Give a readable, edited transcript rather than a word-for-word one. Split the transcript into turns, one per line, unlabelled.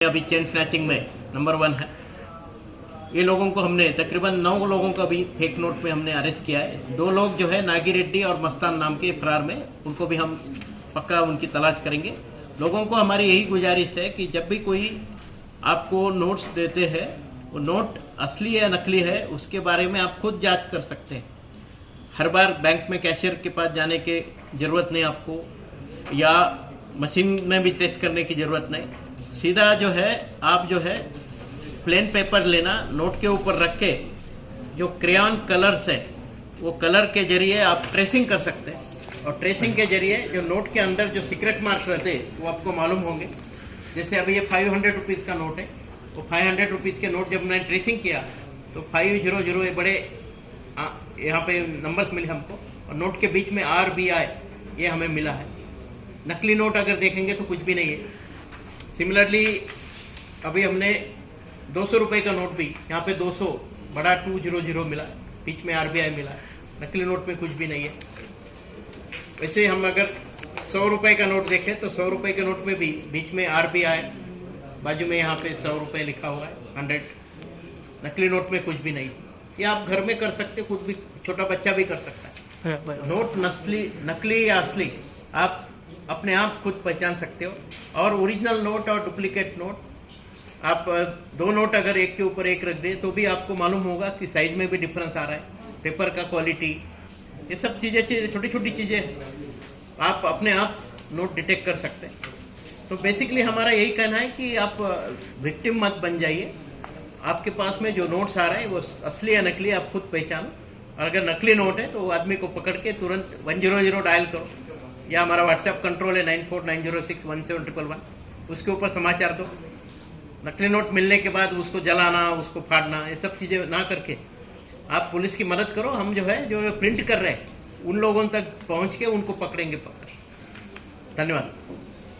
अभी chain snatching में number 1 है। ये लोगों को हमने तकरीबन 9 लोगों को अभी फेक नोट पे हमने अरेस्ट किया है। 2 लोग जो है नागी रेड्डी और मस्तान नाम के फरार में, उनको भी हम पक्का उनकी तलाश करेंगे। लोगों को हमारी यही गुजारिश है कि जब भी कोई आपको नोट्स देते हैं, वो नोट असली है या नकली है उसके बारे में आप खुद जांच कर सकते हैं। हर बार बैंक में कैशियर के पास जाने की जरूरत नहीं आपको, या मशीन में भी टेस्ट करने की जरूरत नहीं। सीधा जो है आप जो है प्लेन पेपर लेना, नोट के ऊपर रख के जो क्रेयॉन कलर्स है वो कलर के जरिए आप ट्रेसिंग कर सकते हैं, और ट्रेसिंग के जरिए जो नोट के अंदर जो सीक्रेट मार्क्स रहते हैं वो आपको मालूम होंगे। जैसे अभी ये 500 रुपीज़ का नोट है, वो 500 रुपीज़ के नोट जब मैंने ट्रेसिंग किया तो 500 ये बड़े यहाँ पे नंबर्स मिले हमको, और नोट के बीच में RBI ये हमें मिला है। नकली नोट अगर देखेंगे तो कुछ भी नहीं है। सिमिलरली अभी हमने 200 रुपये का नोट भी यहाँ पे 200 बड़ा 200 मिला, बीच में RBI मिला है। नकली नोट में कुछ भी नहीं है। वैसे हम अगर 100 रुपये का नोट देखें तो 100 रुपये के नोट में भी बीच में RBI, बाजू में यहाँ पे 100 रुपये लिखा हुआ है 100। नकली नोट में कुछ भी नहीं। ये आप घर में कर सकते, खुद भी, छोटा बच्चा भी कर सकता है। नोट नकली या असली आप अपने आप खुद पहचान सकते हो। और ओरिजिनल नोट और डुप्लीकेट नोट, आप 2 नोट अगर एक के ऊपर एक रख दे तो भी आपको मालूम होगा कि साइज में भी डिफरेंस आ रहा है, पेपर का क्वालिटी, ये सब चीज़ें, छोटी छोटी चीज़ें आप अपने आप नोट डिटेक्ट कर सकते हैं। तो बेसिकली हमारा यही कहना है कि आप विक्टिम मत बन जाइए। आपके पास में जो नोट्स आ रहे हैं वो असली या नकली आप खुद पहचानो। और अगर नकली नोट है तो वो आदमी को पकड़ के तुरंत 100 डायल करो, या हमारा व्हाट्सएप कंट्रोल है 9490617111, उसके ऊपर समाचार दो। नकली नोट मिलने के बाद उसको जलाना, उसको फाड़ना, ये सब चीज़ें ना करके आप पुलिस की मदद करो। हम जो है जो प्रिंट कर रहे हैं उन लोगों तक पहुंच के उनको पकड़ेंगे। धन्यवाद।